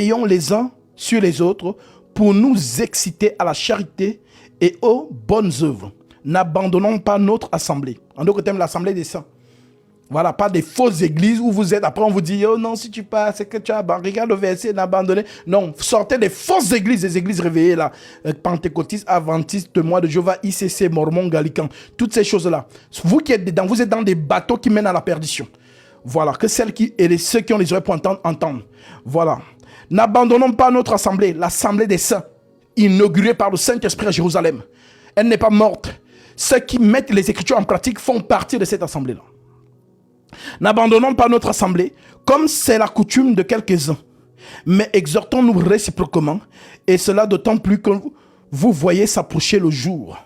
veillons les uns sur les autres pour nous exciter à la charité et aux bonnes œuvres. N'abandonnons pas notre assemblée. En d'autres termes, l'assemblée des saints. Voilà, pas des fausses églises où vous êtes, après on vous dit, oh non, si tu pars, c'est que tu as regarde le verset, n'abandonner. Non, sortez des fausses églises, des églises réveillées là, pentecôtistes, adventistes, témoins de Jéhovah, ICC, mormons, gallicans, toutes ces choses-là. Vous qui êtes dedans, vous êtes dans des bateaux qui mènent à la perdition. Voilà, que ceux qui ont les oreilles pour entendre. Voilà. N'abandonnons pas notre assemblée, l'assemblée des saints, inaugurée par le Saint-Esprit à Jérusalem. Elle n'est pas morte. Ceux qui mettent les Écritures en pratique font partie de cette assemblée-là. N'abandonnons pas notre assemblée, comme c'est la coutume de quelques-uns, mais exhortons-nous réciproquement, et cela d'autant plus que vous voyez s'approcher le jour.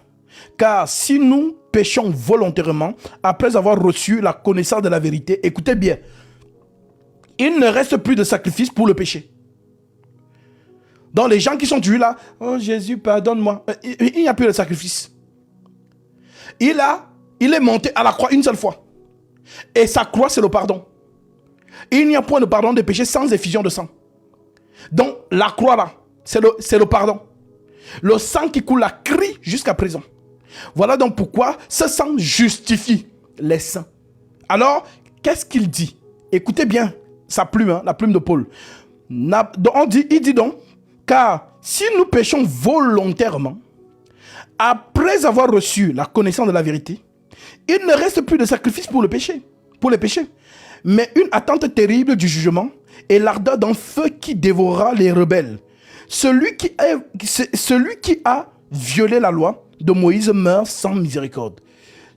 Car si nous péchons volontairement, après avoir reçu la connaissance de la vérité, écoutez bien, il ne reste plus de sacrifice pour le péché. Donc les gens qui sont tués là, oh Jésus, pardonne-moi, il n'y a plus de sacrifice. Il est monté à la croix une seule fois. Et sa croix, c'est le pardon. Il n'y a point de pardon des péchés sans effusion de sang. Donc, la croix là, c'est le pardon. Le sang qui coule la crie jusqu'à présent. Voilà donc pourquoi ce sang justifie les saints. Alors, qu'est-ce qu'il dit? Écoutez bien sa plume, hein, la plume de Paul. Il dit donc, car si nous péchons volontairement, après avoir reçu la connaissance de la vérité, il ne reste plus de sacrifice pour les péchés, mais une attente terrible du jugement et l'ardeur d'un feu qui dévorera les rebelles. Celui qui a violé la loi de Moïse meurt sans miséricorde,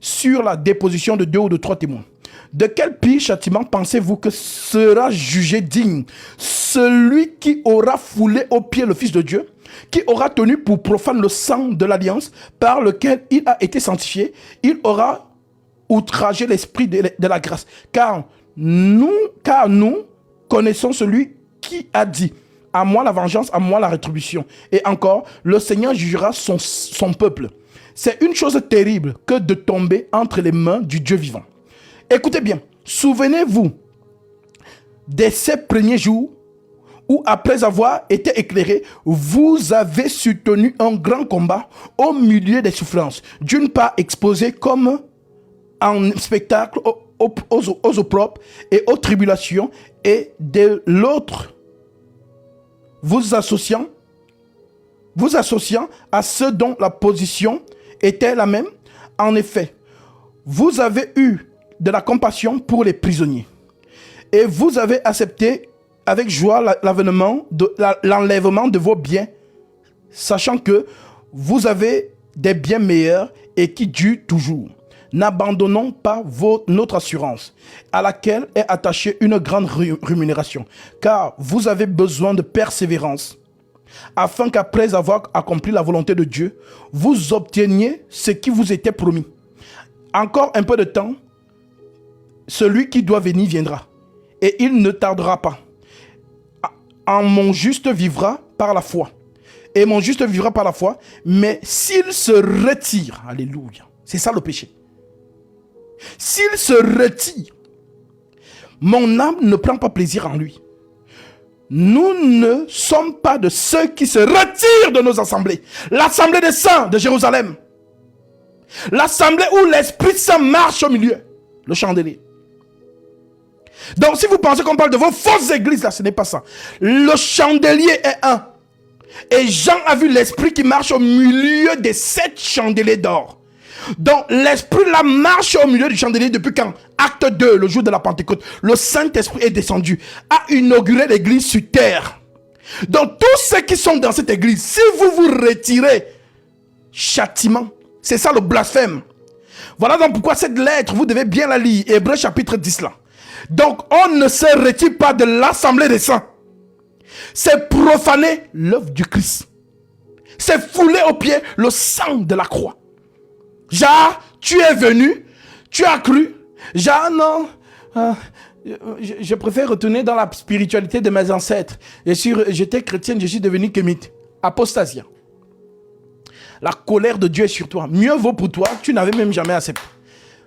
sur la déposition de 2 ou de 3 témoins. De quel pire châtiment pensez-vous que sera jugé digne celui qui aura foulé aux pieds le Fils de Dieu, qui aura tenu pour profane le sang de l'alliance par lequel il a été sanctifié? Il aura outragé l'esprit de la grâce. Car nous connaissons celui qui a dit, à moi la vengeance, à moi la rétribution. Et encore, le Seigneur jugera son peuple. C'est une chose terrible que de tomber entre les mains du Dieu vivant. Écoutez bien, souvenez-vous de ces premiers jours où, après avoir été éclairé, vous avez soutenu un grand combat au milieu des souffrances. D'une part, exposé comme en spectacle aux opprobres et aux tribulations, et de l'autre, vous associant à ceux dont la position était la même. En effet, vous avez eu de la compassion pour les prisonniers, et vous avez accepté avec joie l'enlèvement de vos biens, sachant que vous avez des biens meilleurs et qui durent toujours. N'abandonnons pas notre assurance, à laquelle est attachée une grande rémunération, car vous avez besoin de persévérance, afin qu'après avoir accompli la volonté de Dieu, vous obteniez ce qui vous était promis. Encore un peu de temps, celui qui doit venir viendra, et il ne tardera pas. Mon juste vivra par la foi, et mon juste vivra par la foi, mais s'il se retire, alléluia, c'est ça le péché. S'il se retire, mon âme ne prend pas plaisir en lui. Nous ne sommes pas de ceux qui se retirent de nos assemblées. L'assemblée des saints de Jérusalem. L'assemblée où l'Esprit Saint marche au milieu. Le chandelier. Donc si vous pensez qu'on parle de vos fausses églises, là, ce n'est pas ça. Le chandelier est un. Et Jean a vu l'Esprit qui marche au milieu des 7 chandeliers d'or. Donc l'Esprit là marche au milieu du chandelier depuis quand? Acte 2, le jour de la Pentecôte. Le Saint-Esprit est descendu, a inauguré l'église sur terre. Donc tous ceux qui sont dans cette église, si vous vous retirez, châtiment. C'est ça le blasphème. Voilà donc pourquoi cette lettre, vous devez bien la lire. Hébreux chapitre 10 là. Donc on ne se retire pas de l'assemblée des saints. C'est profaner l'œuvre du Christ. C'est fouler aux pieds le sang de la croix. Genre, tu es venu, tu as cru. Genre, non, je préfère retourner dans la spiritualité de mes ancêtres. J'étais chrétienne, je suis devenu kémite. Apostasia. La colère de Dieu est sur toi. Mieux vaut pour toi, tu n'avais même jamais accepté.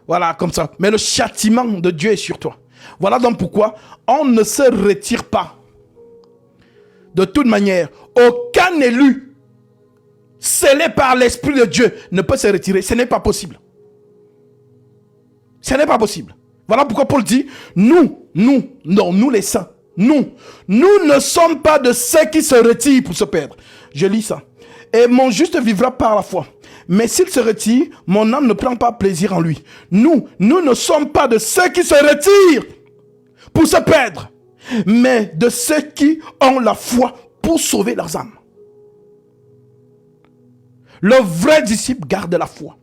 Voilà, comme ça. Mais le châtiment de Dieu est sur toi. Voilà donc pourquoi on ne se retire pas De toute manière, aucun élu scellé par l'Esprit de Dieu ne peut se retirer. Ce n'est pas possible. Ce n'est pas possible. Voilà pourquoi Paul dit, nous les saints, nous ne sommes pas de ceux qui se retirent pour se perdre. Je lis ça. Et mon juste vivra par la foi. Mais s'il se retire, mon âme ne prend pas plaisir en lui. Nous ne sommes pas de ceux qui se retirent pour se perdre, mais de ceux qui ont la foi pour sauver leurs âmes. Le vrai disciple garde la foi.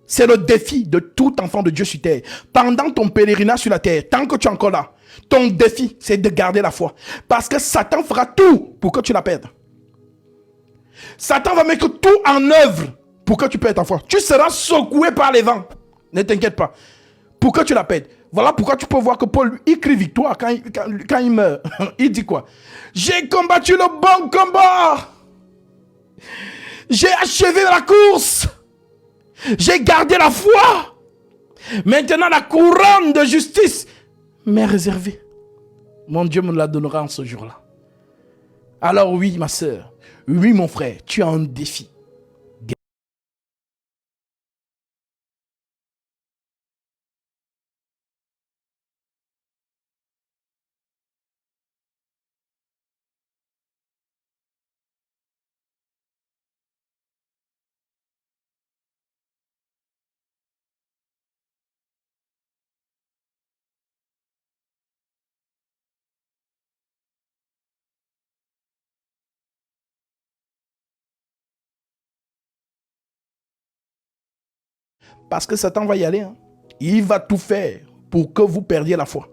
C'est le défi de tout enfant de Dieu sur terre. Pendant ton pèlerinage sur la terre, tant que tu es encore là, ton défi, c'est de garder la foi. Parce que Satan fera tout pour que tu la perdes. Satan va mettre tout en œuvre pour que tu perdes ta foi. Tu seras secoué par les vents. Ne t'inquiète pas. Pour que tu la perdes. Voilà pourquoi tu peux voir que Paul, il crie victoire quand il meurt. Il dit quoi? J'ai combattu le bon combat. J'ai achevé la course. J'ai gardé la foi. Maintenant, la couronne de justice m'est réservée. Mon Dieu me la donnera en ce jour-là. Alors oui, ma soeur, oui, mon frère, tu as un défi. Parce que Satan va y aller. Hein. Il va tout faire pour que vous perdiez la foi.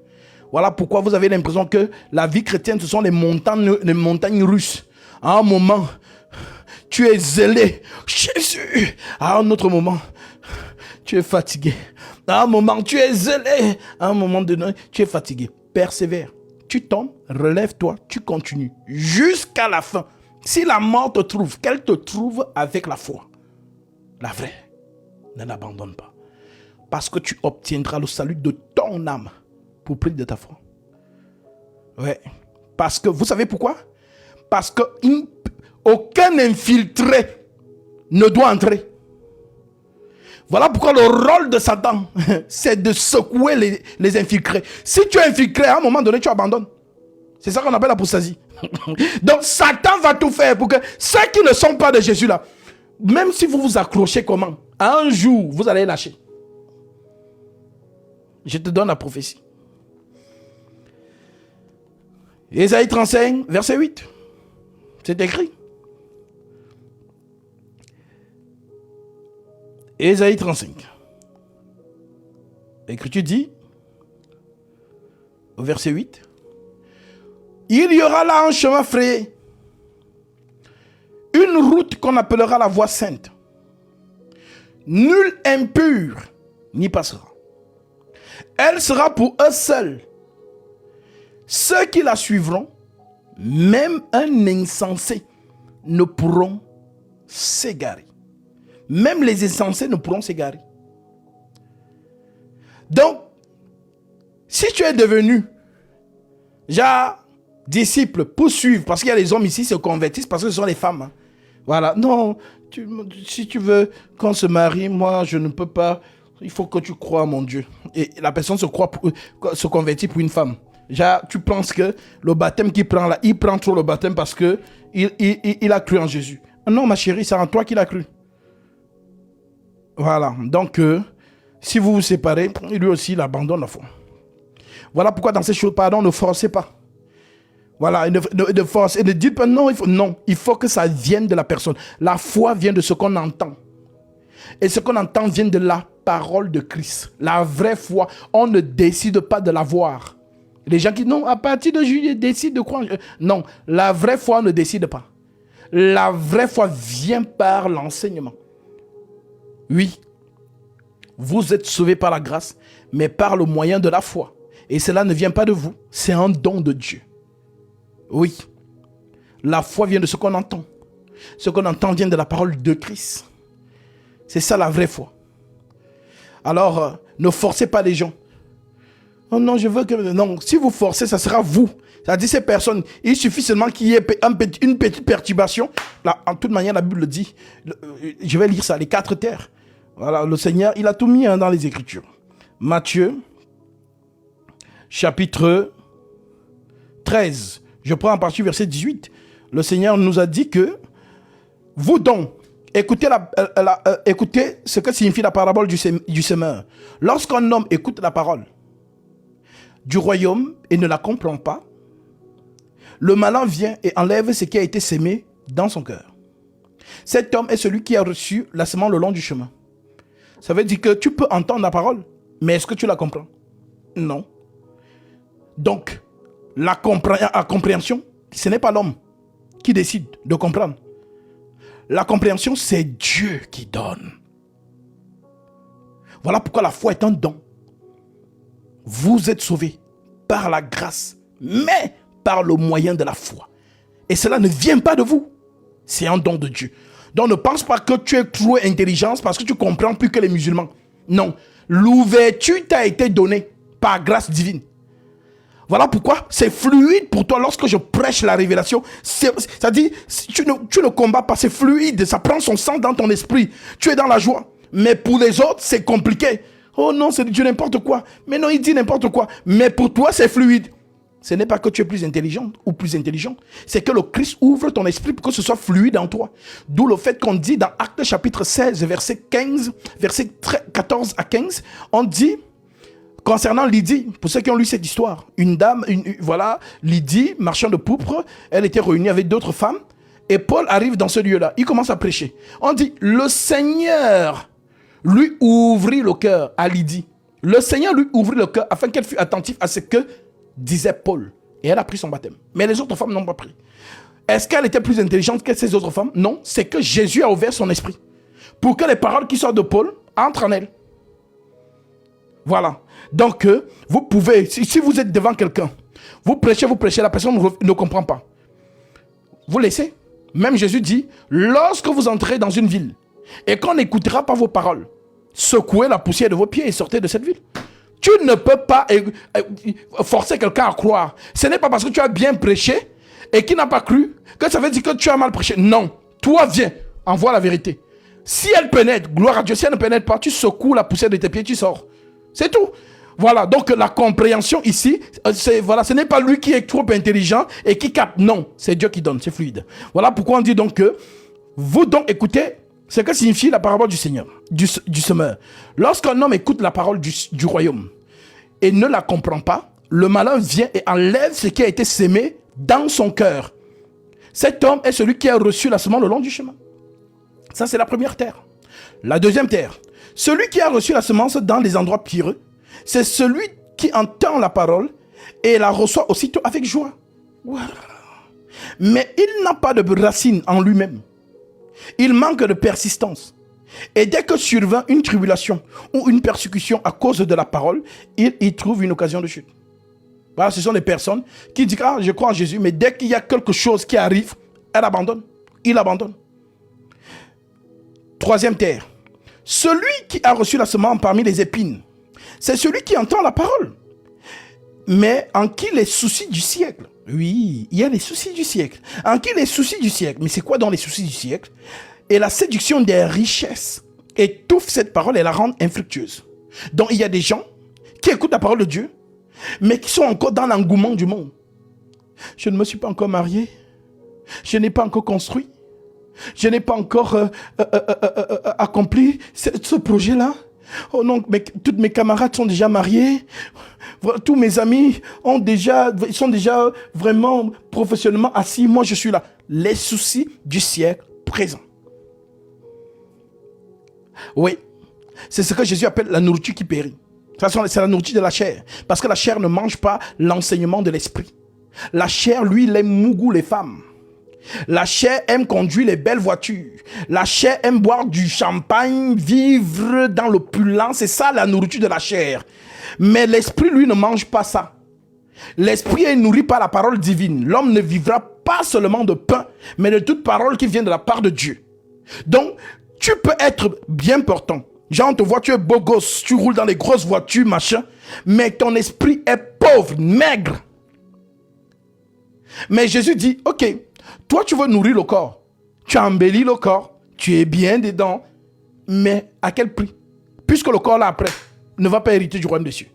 Voilà pourquoi vous avez l'impression que la vie chrétienne, ce sont les montagnes russes. À un moment, tu es zélé. Jésus. À un autre moment, tu es fatigué. À un moment, tu es zélé. À un moment donné, tu es fatigué. Persévère. Tu tombes, relève-toi, tu continues. Jusqu'à la fin. Si la mort te trouve, qu'elle te trouve avec la foi. La vraie. Ne l'abandonne pas. Parce que tu obtiendras le salut de ton âme pour prix de ta foi. Ouais. Parce que, vous savez pourquoi? Parce que aucun infiltré ne doit entrer. Voilà pourquoi le rôle de Satan, c'est de secouer les infiltrés. Si tu es infiltré, à un moment donné, tu abandonnes. C'est ça qu'on appelle l'apostasie. Donc, Satan va tout faire pour que ceux qui ne sont pas de Jésus là, même si vous vous accrochez comment, un jour, vous allez lâcher. Je te donne la prophétie. Ésaïe 35, verset 8. C'est écrit. Ésaïe 35. L'Écriture dit, au verset 8, il y aura là un chemin frayé, une route qu'on appellera la voie sainte. Nul impur n'y passera. Elle sera pour eux seuls. Ceux qui la suivront, même un insensé, ne pourront s'égarer. Même les insensés ne pourront s'égarer. Donc, si tu es devenu, genre, disciple, pour suivre, parce qu'il y a les hommes ici qui se convertissent, parce que ce sont les femmes. Hein. Voilà, non, si tu veux qu'on se marie, moi je ne peux pas, il faut que tu crois à mon Dieu. Et la personne se convertit pour une femme. Genre, tu penses que le baptême qu'il prend là, il prend trop le baptême parce que il a cru en Jésus. Non, ma chérie, c'est en toi qu'il a cru. Voilà, donc si vous vous séparez, lui aussi il abandonne la foi. Voilà pourquoi dans ces choses, pardon, ne forcez pas. Voilà, de force. Et ne dites pas non, il faut que ça vienne de la personne. La foi vient de ce qu'on entend. Et ce qu'on entend vient de la parole de Christ. La vraie foi, on ne décide pas de la voir. Les gens qui disent non, à partir de juillet, décident de croire. Non, la vraie foi ne décide pas. La vraie foi vient par l'enseignement. Oui, vous êtes sauvés par la grâce, mais par le moyen de la foi. Et cela ne vient pas de vous, c'est un don de Dieu. Oui, la foi vient de ce qu'on entend. Ce qu'on entend vient de la parole de Christ. C'est ça la vraie foi. Alors, ne forcez pas les gens. Oh non, je veux que... Non, si vous forcez, ça sera vous. C'est-à-dire ces personnes, il suffit seulement qu'il y ait une petite perturbation. Là, en toute manière, la Bible le dit. Je vais lire ça, les 4 terres. Voilà, le Seigneur, il a tout mis dans les Écritures. Matthieu, chapitre 13. Je prends en partie verset 18. Le Seigneur nous a dit que vous donc, écoutez, écoutez ce que signifie la parabole du semeur. Lorsqu'un homme écoute la parole du royaume et ne la comprend pas, le malin vient et enlève ce qui a été sémé dans son cœur. Cet homme est celui qui a reçu la semence le long du chemin. Ça veut dire que tu peux entendre la parole, mais est-ce que tu la comprends? Non. Donc, la compréhension, ce n'est pas l'homme qui décide de comprendre. La compréhension, c'est Dieu qui donne. Voilà pourquoi la foi est un don. Vous êtes sauvés par la grâce, mais par le moyen de la foi. Et cela ne vient pas de vous. C'est un don de Dieu. Donc ne pense pas que tu es trop intelligent parce que tu comprends plus que les musulmans. Non. L'ouverture t'a été donnée par grâce divine. Voilà pourquoi c'est fluide pour toi lorsque je prêche la révélation. C'est-à-dire, tu ne combats pas, c'est fluide, ça prend son sang dans ton esprit. Tu es dans la joie. Mais pour les autres, c'est compliqué. Oh non, c'est Dieu n'importe quoi. Mais non, il dit n'importe quoi. Mais pour toi, c'est fluide. Ce n'est pas que tu es plus intelligent ou plus intelligent. C'est que le Christ ouvre ton esprit pour que ce soit fluide en toi. D'où le fait qu'on dit dans Actes chapitre 16, verset 14 à 15, on dit... Concernant Lydie, pour ceux qui ont lu cette histoire, une dame, voilà, Lydie, marchand de pourpre, elle était réunie avec d'autres femmes, et Paul arrive dans ce lieu-là, il commence à prêcher. On dit, le Seigneur lui ouvrit le cœur à Lydie. Le Seigneur lui ouvrit le cœur afin qu'elle fût attentive à ce que disait Paul. Et elle a pris son baptême. Mais les autres femmes n'ont pas pris. Est-ce qu'elle était plus intelligente que ces autres femmes? Non, c'est que Jésus a ouvert son esprit pour que les paroles qui sortent de Paul entrent en elle. Voilà. Donc, vous pouvez, si vous êtes devant quelqu'un, vous prêchez, la personne ne comprend pas. Vous laissez. Même Jésus dit, lorsque vous entrez dans une ville et qu'on n'écoutera pas vos paroles, secouez la poussière de vos pieds et sortez de cette ville. Tu ne peux pas forcer quelqu'un à croire. Ce n'est pas parce que tu as bien prêché et qu'il n'a pas cru que ça veut dire que tu as mal prêché. Non. Toi, viens, envoie la vérité. Si elle pénètre, gloire à Dieu, si elle ne pénètre pas, tu secoues la poussière de tes pieds, tu sors. C'est tout. Voilà, donc la compréhension ici, voilà, ce n'est pas lui qui est trop intelligent et qui capte. Non, c'est Dieu qui donne, c'est fluide. Voilà pourquoi on dit donc que vous donc écoutez ce que signifie la parabole du Seigneur, du semeur. Lorsqu'un homme écoute la parole du royaume et ne la comprend pas, le malin vient et enlève ce qui a été sémé dans son cœur. Cet homme est celui qui a reçu la semence le long du chemin. Ça, c'est la première terre. La deuxième terre, celui qui a reçu la semence dans les endroits pierreux, c'est celui qui entend la parole et la reçoit aussitôt avec joie. Wow. Mais il n'a pas de racine en lui-même. Il manque de persistance. Et dès que survint une tribulation ou une persécution à cause de la parole, il y trouve une occasion de chute. Voilà, ce sont des personnes qui disent « Ah, je crois en Jésus », mais dès qu'il y a quelque chose qui arrive, elle abandonne. Il abandonne. Troisième terre. Celui qui a reçu la semence parmi les épines, c'est celui qui entend la parole, mais en qui les soucis du siècle. Oui, il y a les soucis du siècle. En qui les soucis du siècle. Mais c'est quoi dans les soucis du siècle? Et la séduction des richesses étouffe cette parole et la rend infructueuse. Donc il y a des gens qui écoutent la parole de Dieu, mais qui sont encore dans l'engouement du monde. Je ne me suis pas encore marié. Je n'ai pas encore construit. Je n'ai pas encore accompli ce projet-là. Oh non, mais toutes mes camarades sont déjà mariés. Tous mes amis sont déjà vraiment professionnellement assis. Moi, je suis là. Les soucis du siècle présent. Oui, c'est ce que Jésus appelle la nourriture qui périt. De toute façon, c'est la nourriture de la chair. Parce que la chair ne mange pas l'enseignement de l'esprit. La chair, lui, il aime mougou les femmes. La chair aime conduire les belles voitures. La chair aime boire du champagne, vivre dans l'opulence. C'est ça la nourriture de la chair. Mais l'esprit, lui, ne mange pas ça. L'esprit est nourri par la parole divine. L'homme ne vivra pas seulement de pain, mais de toute parole qui vient de la part de Dieu. Donc, tu peux être bien portant Genre, on te voit, tu es beau gosse, tu roules dans les grosses voitures, machin, mais ton esprit est pauvre, maigre. Mais Jésus dit, ok, toi tu veux nourrir le corps, tu embellis le corps, tu es bien dedans, mais à quel prix? Puisque le corps là après ne va pas hériter du royaume des cieux.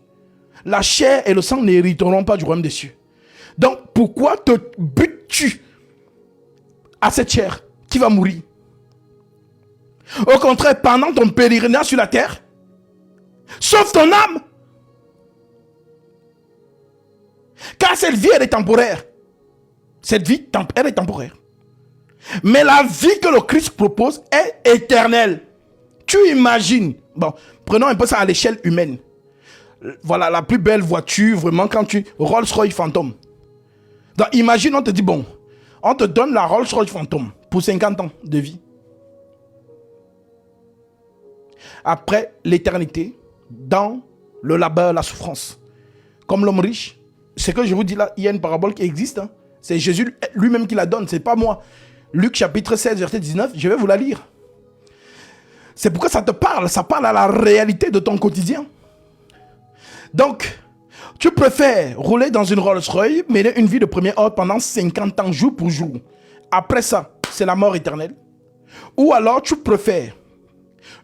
La chair et le sang n'hériteront pas du royaume des cieux. Donc pourquoi te butes-tu à cette chair qui va mourir? Au contraire, pendant ton pèlerinage sur la terre, sauve ton âme. Car cette vie, elle est temporaire. Cette vie, elle est temporaire. Mais la vie que le Christ propose est éternelle. Tu imagines. Bon, prenons un peu ça à l'échelle humaine. Voilà, la plus belle voiture, vraiment, quand tu... Rolls-Royce Phantom. Donc, imagine, on te dit, bon, on te donne la Rolls-Royce Phantom pour 50 ans de vie. Après l'éternité, dans le labeur, la souffrance. Comme l'homme riche, c'est que je vous dis là, il y a une parabole qui existe. Hein. C'est Jésus lui-même qui la donne, c'est pas moi. Luc chapitre 16, verset 19, je vais vous la lire. C'est pourquoi ça te parle, ça parle à la réalité de ton quotidien. Donc, tu préfères rouler dans une Rolls-Royce, mener une vie de premier ordre pendant 50 ans, jour pour jour. Après ça, c'est la mort éternelle. Ou alors tu préfères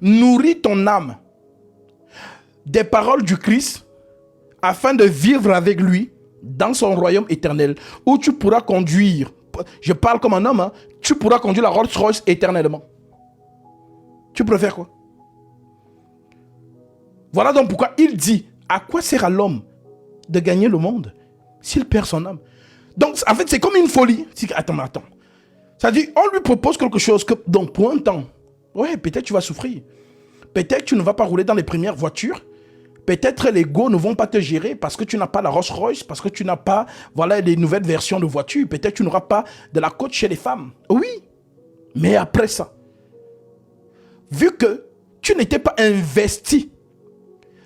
nourrir ton âme des paroles du Christ afin de vivre avec lui dans son royaume éternel, où tu pourras conduire, je parle comme un homme, hein, tu pourras conduire la Rolls-Royce éternellement. Tu préfères quoi? Voilà donc pourquoi il dit, à quoi sert à l'homme de gagner le monde s'il perd son âme? Donc en fait c'est comme une folie. Attends. C'est-à-dire on lui propose quelque chose que, donc pour un temps, ouais, peut-être tu vas souffrir. Peut-être tu ne vas pas rouler dans les premières voitures. Peut-être les go ne vont pas te gérer parce que tu n'as pas la Rolls-Royce, parce que tu n'as pas, voilà, les nouvelles versions de voitures. Peut-être tu n'auras pas de la cote chez les femmes. Oui, mais après ça, vu que tu n'étais pas investi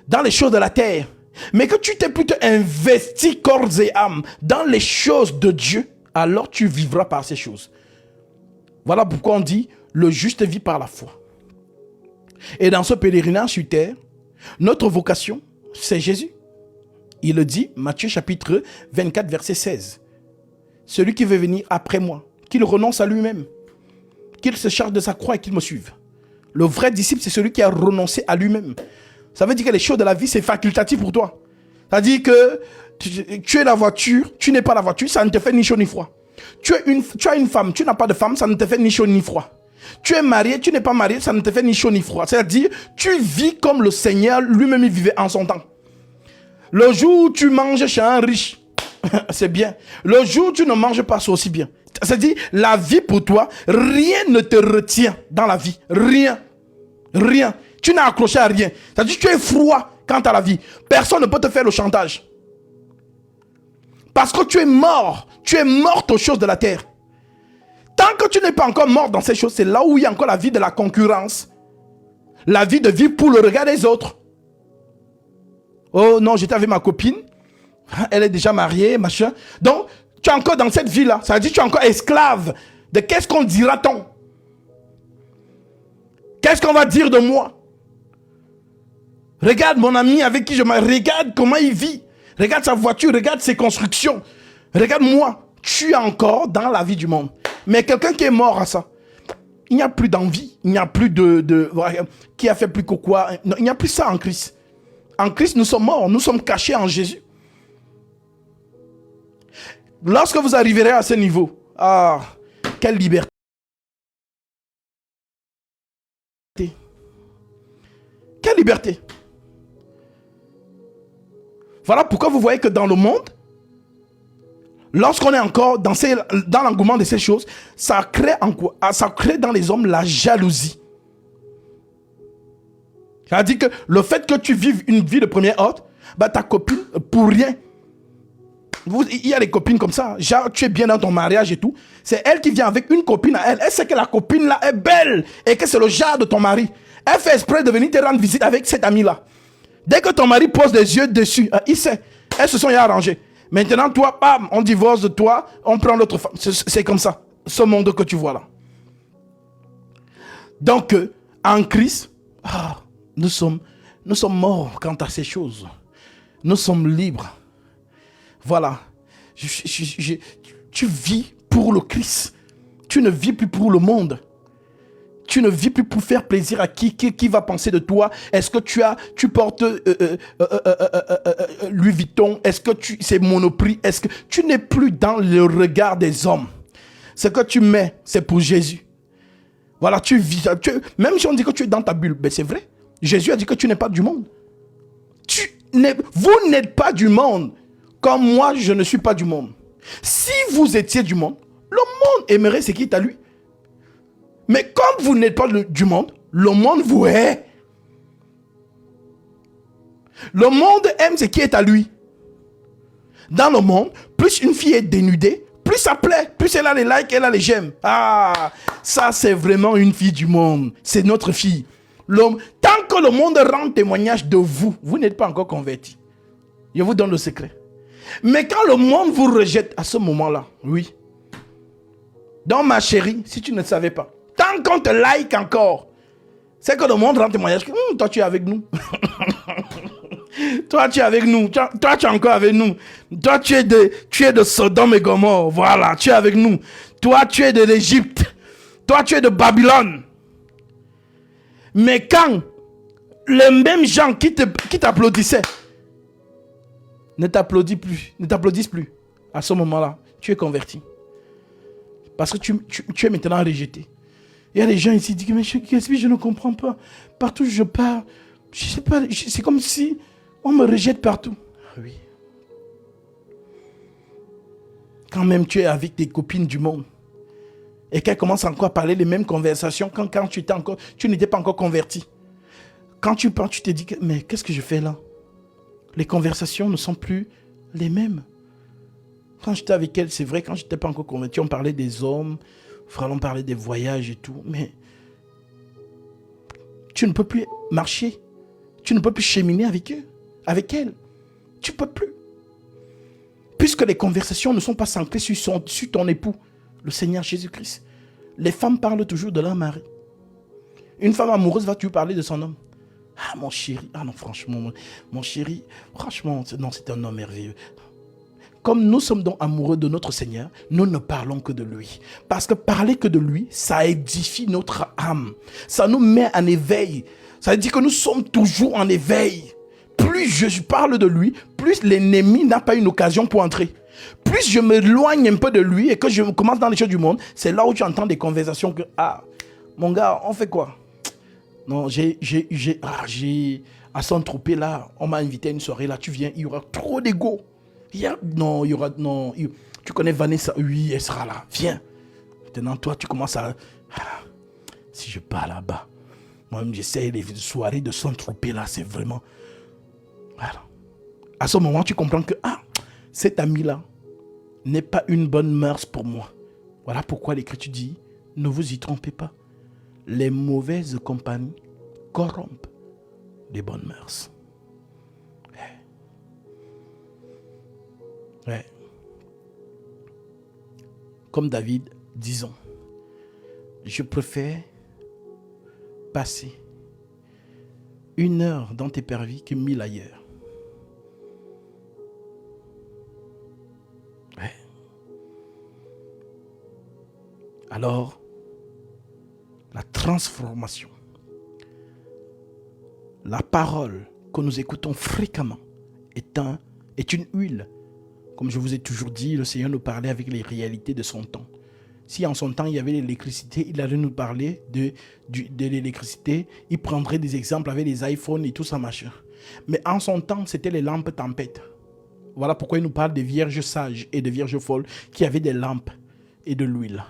dans les choses de la terre, mais que tu t'es plutôt investi corps et âme dans les choses de Dieu, alors tu vivras par ces choses. Voilà pourquoi on dit, le juste vit par la foi. Et dans ce pèlerinage sur terre, notre vocation, c'est Jésus. Il le dit, Matthieu chapitre 24, verset 16. Celui qui veut venir après moi, qu'il renonce à lui-même, qu'il se charge de sa croix et qu'il me suive. Le vrai disciple, c'est celui qui a renoncé à lui-même. Ça veut dire que les choses de la vie, c'est facultatif pour toi. C'est-à-dire que tu es la voiture, tu n'es pas la voiture, ça ne te fait ni chaud ni froid. Tu as une femme, tu n'as pas de femme, ça ne te fait ni chaud ni froid. Tu es marié, tu n'es pas marié, ça ne te fait ni chaud ni froid. C'est-à-dire, tu vis comme le Seigneur lui-même vivait en son temps. Le jour où tu manges chez un riche, c'est bien. Le jour où tu ne manges pas, c'est aussi bien. C'est-à-dire, la vie pour toi, rien ne te retient dans la vie. Rien. Rien. Tu n'as accroché à rien. C'est-à-dire, tu es froid quant à la vie. Personne ne peut te faire le chantage. Parce que tu es mort. Tu es morte aux choses de la terre. Tant que tu n'es pas encore mort dans ces choses, c'est là où il y a encore la vie de la concurrence. La vie de vivre pour le regard des autres. Oh non, j'étais avec ma copine. Elle est déjà mariée, machin. Donc, tu es encore dans cette vie-là. Ça veut dire que tu es encore esclave de qu'est-ce qu'on dira-t-on? Qu'est-ce qu'on va dire de moi? Regarde mon ami avec qui je me... Regarde comment il vit. Regarde sa voiture, regarde ses constructions. Regarde moi. Tu es encore dans la vie du monde. Mais quelqu'un qui est mort à ça, il n'y a plus d'envie, il n'y a plus qui a fait plus que quoi. Non, il n'y a plus ça en Christ. En Christ, nous sommes morts, nous sommes cachés en Jésus. Lorsque vous arriverez à ce niveau, ah, quelle liberté. Quelle liberté. Voilà pourquoi vous voyez que dans le monde, lorsqu'on est encore dans l'engouement de ces choses, ça crée dans les hommes la jalousie. C'est-à-dire que le fait que tu vives une vie de premier ordre, bah ta copine, pour rien. Il y a des copines comme ça. Genre, tu es bien dans ton mariage et tout. C'est elle qui vient avec une copine à elle. Elle sait que la copine là est belle et que c'est le genre de ton mari. Elle fait exprès de venir te rendre visite avec cette amie-là. Dès que ton mari pose des yeux dessus, il sait. Elles se sont arrangées. Maintenant, toi, bam, on divorce de toi, on prend l'autre femme. C'est comme ça, ce monde que tu vois là. Donc, en Christ, Nous sommes morts quant à ces choses. Nous sommes libres. Voilà. Tu vis pour le Christ. Tu ne vis plus pour le monde. Tu ne vis plus pour faire plaisir à qui va penser de toi. Est-ce que tu portes Louis Vuitton? Est-ce que c'est Monoprix? Est-ce que tu n'es plus dans le regard des hommes? Ce que tu mets, c'est pour Jésus. Voilà, tu vis. Même si on dit que tu es dans ta bulle, ben c'est vrai. Jésus a dit que tu n'es pas du monde. Vous n'êtes pas du monde. Comme moi, je ne suis pas du monde. Si vous étiez du monde, le monde aimerait ce qui est à lui. Mais comme vous n'êtes pas du monde, le monde vous hait. Le monde aime ce qui est à lui. Dans le monde, plus une fille est dénudée, plus ça plaît, plus elle a les likes, elle a les j'aime. Ah, ça c'est vraiment une fille du monde. C'est notre fille. Tant que le monde rend témoignage de vous, vous n'êtes pas encore converti. Je vous donne le secret. Mais quand le monde vous rejette à ce moment-là, oui. Donc ma chérie, si tu ne savais pas, tant qu'on te like encore, c'est que le monde rend témoignage que toi tu es avec nous. Toi tu es avec nous. Toi tu es encore avec nous. Toi tu es de Sodome et Gomorrhe. Voilà, tu es avec nous. Toi tu es de l'Égypte. Toi tu es de Babylone. Mais quand les mêmes gens qui t'applaudissaient ne t'applaudissent plus, à ce moment-là, tu es converti. Parce que tu es maintenant rejeté. Il y a des gens ici qui disent, mais je ne comprends pas. Partout où je pars, je sais pas, c'est comme si on me rejette partout. Oui. Quand même tu es avec tes copines du monde et qu'elles commencent encore à parler les mêmes conversations quand tu n'étais pas encore converti. Quand tu parles, tu te dis, mais qu'est-ce que je fais là? Les conversations ne sont plus les mêmes. Quand j'étais avec elle, c'est vrai, quand je n'étais pas encore converti, on parlait des hommes, on parlait des voyages et tout, mais tu ne peux plus marcher. Tu ne peux plus cheminer avec eux, avec elle. Tu ne peux plus. Puisque les conversations ne sont pas centrées sur ton époux, le Seigneur Jésus-Christ. Les femmes parlent toujours de leur mari. Une femme amoureuse va toujours parler de son homme. Ah, mon chéri. Ah non, franchement, mon chéri, franchement, non, c'est un homme merveilleux. Comme nous sommes donc amoureux de notre Seigneur, nous ne parlons que de lui. Parce que parler que de lui, ça édifie notre âme. Ça nous met en éveil. Ça veut dire que nous sommes toujours en éveil. Plus je parle de lui, plus l'ennemi n'a pas une occasion pour entrer. Plus je m'éloigne un peu de lui et que je commence dans les choses du monde, c'est là où tu entends des conversations que, ah, mon gars, on fait quoi? Non, à Saint-Tropez là, on m'a invité à une soirée là, tu viens, il y aura trop d'ego. Tu connais Vanessa, oui, elle sera là, viens. Maintenant, toi, tu commences à, si je pars là-bas, moi-même, j'essaie les soirées de Saint-Tropez là, c'est vraiment, voilà. À ce moment, tu comprends que, cet ami-là n'est pas une bonne mœurs pour moi. Voilà pourquoi l'Écriture dit, ne vous y trompez pas. Les mauvaises compagnies corrompent les bonnes mœurs. Ouais. Comme David, disons, je préfère passer 1 heure dans tes parvis que 1000 ailleurs. Ouais. Alors, la transformation, la parole que nous écoutons fréquemment est une huile. Comme je vous ai toujours dit, le Seigneur nous parlait avec les réalités de son temps. Si en son temps il y avait l'électricité, il allait nous parler de l'électricité. Il prendrait des exemples avec les iPhones et tout ça machin. Mais en son temps, c'était les lampes tempêtes. Voilà pourquoi il nous parle des vierges sages et des vierges folles qui avaient des lampes et de l'huile.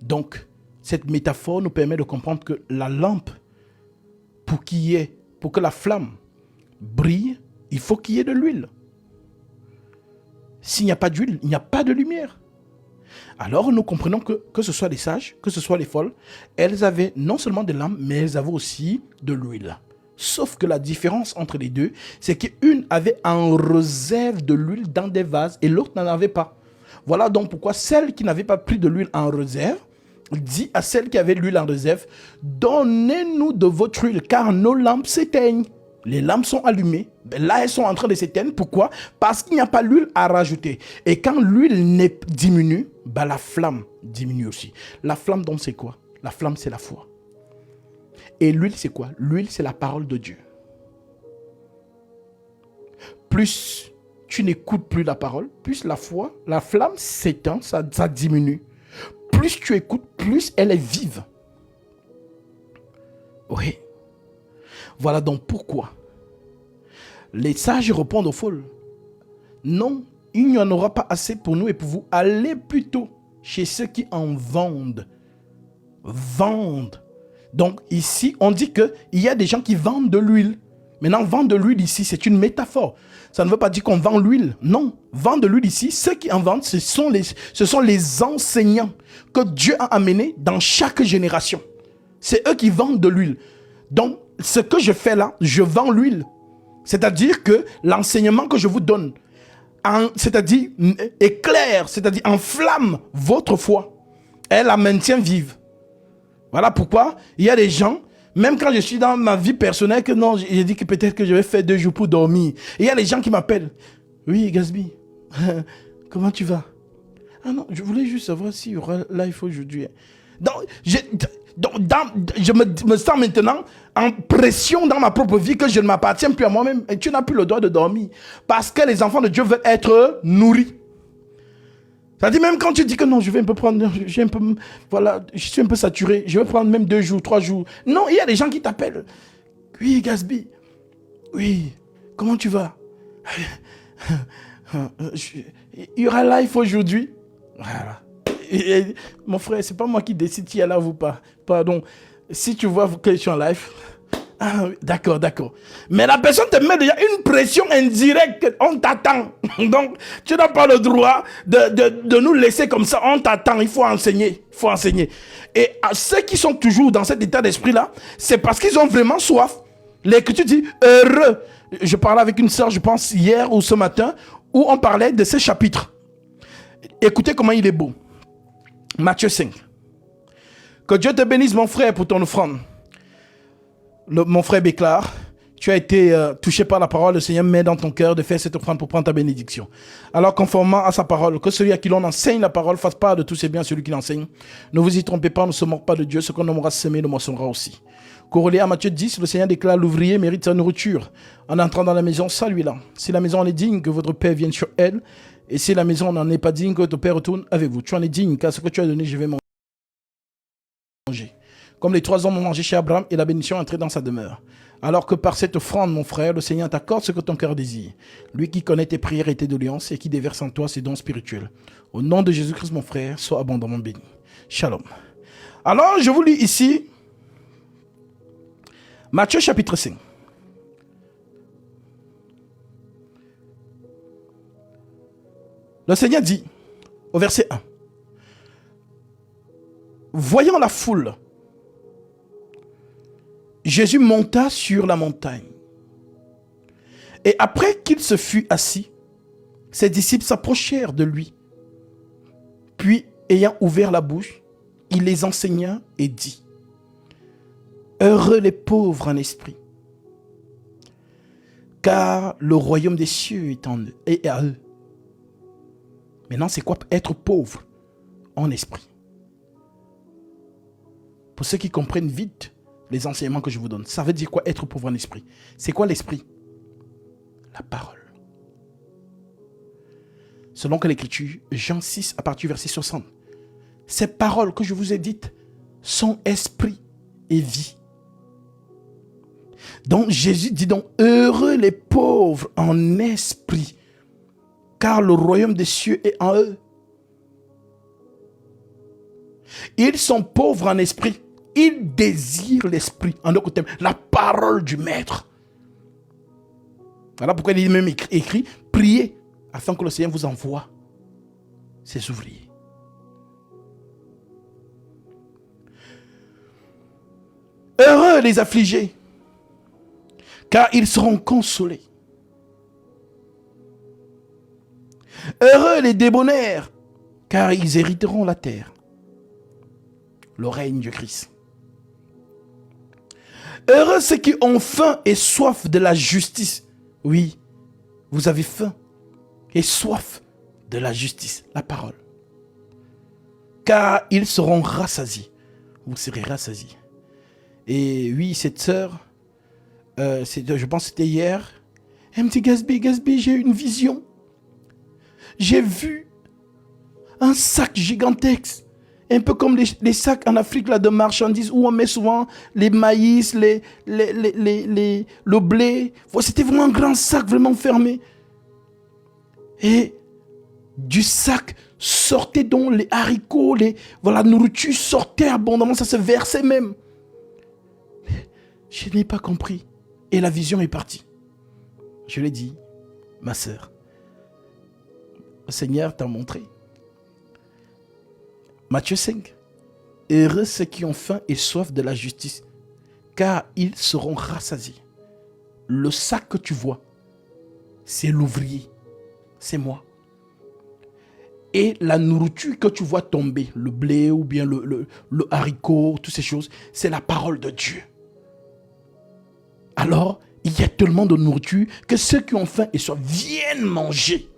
Donc, cette métaphore nous permet de comprendre que la lampe, pour que la flamme brille, il faut qu'il y ait de l'huile. S'il n'y a pas d'huile, il n'y a pas de lumière. Alors nous comprenons que ce soit les sages, que ce soit les folles, elles avaient non seulement des lampes, mais elles avaient aussi de l'huile. Sauf que la différence entre les deux, c'est qu'une avait en réserve de l'huile dans des vases et l'autre n'en avait pas. Voilà donc pourquoi celle qui n'avait pas pris de l'huile en réserve dit à celle qui avait l'huile en réserve, donnez-nous de votre huile, car nos lampes s'éteignent. Les lampes sont allumées. Là, elles sont en train de s'éteindre. Pourquoi? Parce qu'il n'y a pas l'huile à rajouter. Et quand l'huile diminue, la flamme diminue aussi. La flamme, donc, c'est quoi? La flamme, c'est la foi. Et l'huile, c'est quoi? L'huile, c'est la parole de Dieu. Plus tu n'écoutes plus la parole, plus la foi, la flamme s'éteint, ça diminue. Plus tu écoutes, plus elle est vive. Oui. Voilà donc pourquoi les sages répondent aux folles. Non, il n'y en aura pas assez pour nous et pour vous. Allez plutôt chez ceux qui en vendent. Vendent. Donc ici, on dit qu'il y a des gens qui vendent de l'huile. Maintenant, vendre de l'huile ici, c'est une métaphore. Ça ne veut pas dire qu'on vend l'huile. Non, vendre de l'huile ici, ceux qui en vendent, ce sont les enseignants que Dieu a amenés dans chaque génération. C'est eux qui vendent de l'huile. Donc, ce que je fais là, je vends l'huile. C'est-à-dire que l'enseignement que je vous donne, c'est-à-dire éclaire, c'est-à-dire enflamme votre foi. Elle la maintient vive. Voilà pourquoi il y a des gens, même quand je suis dans ma vie personnelle, que non, j'ai dit que peut-être que je vais faire 2 jours pour dormir. Et il y a des gens qui m'appellent. Oui, Gasby, comment tu vas? Ah non, je voulais juste savoir s'il y aura live aujourd'hui. Donc, je me sens maintenant en pression dans ma propre vie que je ne m'appartiens plus à moi-même. Et tu n'as plus le droit de dormir. Parce que les enfants de Dieu veulent être nourris. C'est-à-dire même quand tu dis que non, je vais un peu prendre, voilà, je suis un peu saturé, je vais prendre même 2 jours, 3 jours. Non, il y a des gens qui t'appellent. Oui, Gasby. Oui, comment tu vas? Il y aura live aujourd'hui. Voilà. Et, mon frère, c'est pas moi qui décide si elle a ou pas. Pardon. Si tu vois que je suis en live, ah, d'accord. Mais la personne te met déjà une pression indirecte. On t'attend. Donc, tu n'as pas le droit de nous laisser comme ça. On t'attend. Il faut enseigner. Et à ceux qui sont toujours dans cet état d'esprit-là, c'est parce qu'ils ont vraiment soif. L'Écriture dit heureux. Je parlais avec une sœur, je pense, hier ou ce matin, où on parlait de ce chapitre. Écoutez comment il est beau. Matthieu 5. Que Dieu te bénisse, mon frère, pour ton offrande. Mon frère Béclard, tu as été touché par la parole. Le Seigneur met dans ton cœur de faire cette offrande pour prendre ta bénédiction. Alors, conformément à sa parole, que celui à qui l'on enseigne la parole fasse part de tous ses biens à celui qui l'enseigne. Ne vous y trompez pas, ne se moque pas de Dieu. Ce qu'on aura semé, le moissonnera aussi. Corrélé à Matthieu 10, le Seigneur déclare: l'ouvrier mérite sa nourriture. En entrant dans la maison, saluez-la. Si la maison en est digne, que votre Père vienne sur elle. Et si la maison n'en est pas digne, que ton Père retourne avec vous. Tu en es digne, car ce que tu as donné, je vais manger. Comme les 3 hommes ont mangé chez Abraham, et la bénédiction est entrée dans sa demeure. Alors que par cette offrande, mon frère, le Seigneur t'accorde ce que ton cœur désire. Lui qui connaît tes prières et tes doléances, et qui déverse en toi ses dons spirituels. Au nom de Jésus-Christ, mon frère, sois abondamment béni. Shalom. Alors, je vous lis ici Matthieu chapitre 5. Le Seigneur dit, au verset 1, voyant la foule, Jésus monta sur la montagne. Et après qu'il se fut assis, ses disciples s'approchèrent de lui. Puis, ayant ouvert la bouche, il les enseigna et dit, heureux les pauvres en esprit, car le royaume des cieux est en eux et à eux. Maintenant, c'est quoi être pauvre en esprit? Pour ceux qui comprennent vite les enseignements que je vous donne, ça veut dire quoi être pauvre en esprit? C'est quoi l'esprit? La parole. Selon que l'Écriture, Jean 6, à partir du verset 60, ces paroles que je vous ai dites sont esprit et vie. Donc Jésus dit donc, heureux les pauvres en esprit, car le royaume des cieux est en eux. Ils sont pauvres en esprit. Ils désirent l'esprit. En d'autres termes, la parole du Maître. Voilà pourquoi il est même écrit, priez afin que le Seigneur vous envoie ses ouvriers. Heureux les affligés, car ils seront consolés. Heureux les débonnaires, car ils hériteront la terre. le règne de Christ. Heureux ceux qui ont faim et soif de la justice. Oui, vous avez faim et soif de la justice, la parole. Car ils seront rassasiés. Vous serez rassasiés. Et oui, cette sœur, je pense que c'était hier, elle me dit, Gatsby, j'ai eu une vision. J'ai vu un sac gigantesque, un peu comme les sacs en Afrique là, de marchandises où on met souvent les maïs, le blé. C'était vraiment un grand sac, vraiment fermé. Et du sac sortait donc les haricots, la nourriture sortait abondamment, ça se versait même. Je n'ai pas compris. Et la vision est partie. Je lui ai dit, ma sœur, le Seigneur t'a montré. Matthieu 5. Heureux ceux qui ont faim et soif de la justice, car ils seront rassasiés. Le sac que tu vois, c'est l'ouvrier, c'est moi. Et la nourriture que tu vois tomber, le blé ou bien le haricot, toutes ces choses, c'est la parole de Dieu. Alors, il y a tellement de nourriture que ceux qui ont faim et soif viennent manger.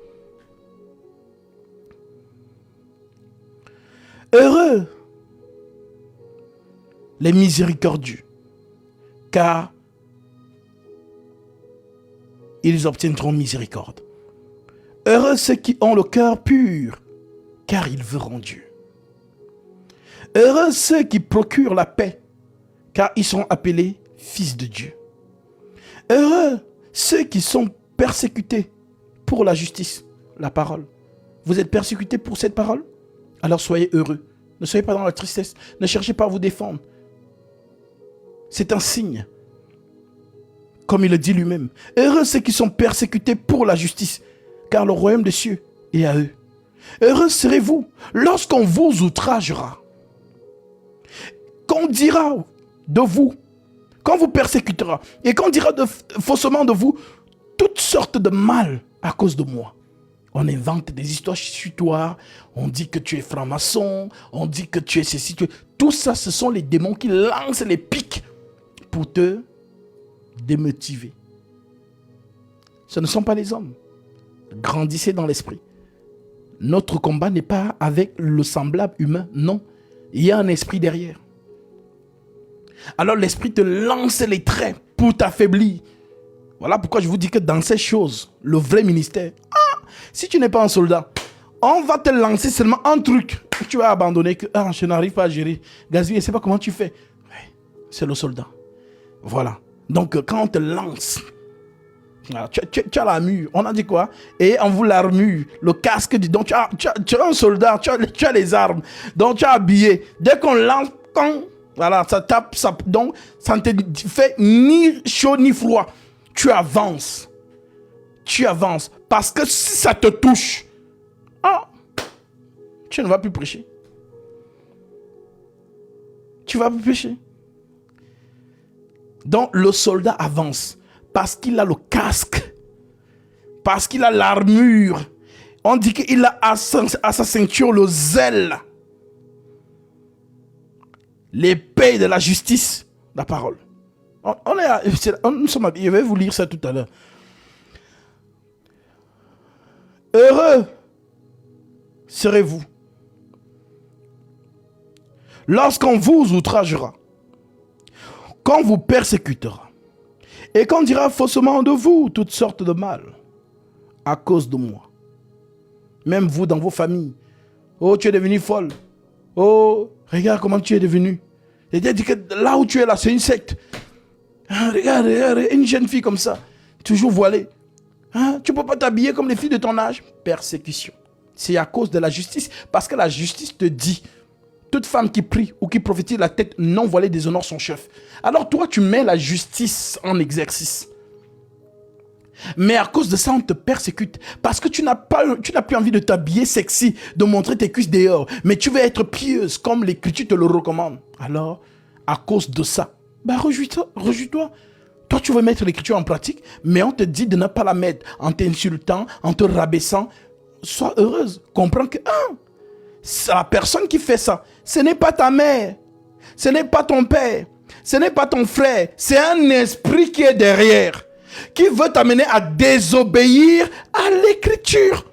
Heureux les miséricordieux, car ils obtiendront miséricorde. Heureux ceux qui ont le cœur pur, car ils verront Dieu. Heureux ceux qui procurent la paix, car ils seront appelés fils de Dieu. Heureux ceux qui sont persécutés pour la justice, la parole. Vous êtes persécutés pour cette parole? Alors soyez heureux. Ne soyez pas dans la tristesse. Ne cherchez pas à vous défendre. C'est un signe. Comme il le dit lui-même. Heureux ceux qui sont persécutés pour la justice, car le royaume des cieux est à eux. Heureux serez-vous lorsqu'on vous outragera, qu'on dira de vous, qu'on vous persécutera, et qu'on dira faussement de vous toutes sortes de mal à cause de moi. On invente des histoires sur toi, on dit que tu es franc-maçon, on dit que tu es ceci, tout ça, ce sont les démons qui lancent les pics pour te démotiver. Ce ne sont pas les hommes. Grandissez dans l'esprit. Notre combat n'est pas avec le semblable humain, non. Il y a un esprit derrière. Alors l'esprit te lance les traits pour t'affaiblir. Voilà pourquoi je vous dis que dans ces choses, le vrai ministère, si tu n'es pas un soldat, on va te lancer seulement un truc. Tu vas abandonner que je n'arrive pas à gérer. Gatsby, je ne sais pas comment tu fais. C'est le soldat. Voilà. Donc quand on te lance, tu as l'armure. On a dit quoi? Et on vous l'armure, le casque. Donc tu as un soldat, tu as les armes. Donc tu as habillé. Dès qu'on lance, voilà, ça tape, donc ça ne te fait ni chaud ni froid. Tu avances. Tu avances. Parce que si ça te touche, tu ne vas plus prêcher. Tu vas plus prêcher. Donc le soldat avance. Parce qu'il a le casque. Parce qu'il a l'armure. On dit qu'il a à sa ceinture le zèle. L'épée de la justice. La parole. Nous sommes habillés. Je vais vous lire ça tout à l'heure. Heureux serez-vous lorsqu'on vous outragera, qu'on vous persécutera, et qu'on dira faussement de vous toutes sortes de mal à cause de moi. Même vous dans vos familles. Oh, tu es devenu folle. Oh, regarde comment tu es devenu. Et Dieu dit que là où tu es là, c'est une secte. Regarde, une jeune fille comme ça, toujours voilée. Tu ne peux pas t'habiller comme les filles de ton âge. Persécution. C'est à cause de la justice. Parce que la justice te dit, toute femme qui prie ou qui prophétise la tête non voilée déshonore son chef. Alors toi, tu mets la justice en exercice. Mais à cause de ça, on te persécute. Parce que tu n'as plus envie de t'habiller sexy, de montrer tes cuisses dehors. Mais tu veux être pieuse comme l'Écriture te le recommande. Alors, à cause de ça, réjouis-toi. Toi, tu veux mettre l'Écriture en pratique, mais on te dit de ne pas la mettre en t'insultant, en te rabaissant. Sois heureuse. Comprends que c'est la personne qui fait ça. Ce n'est pas ta mère. Ce n'est pas ton père. Ce n'est pas ton frère. C'est un esprit qui est derrière, qui veut t'amener à désobéir à l'écriture.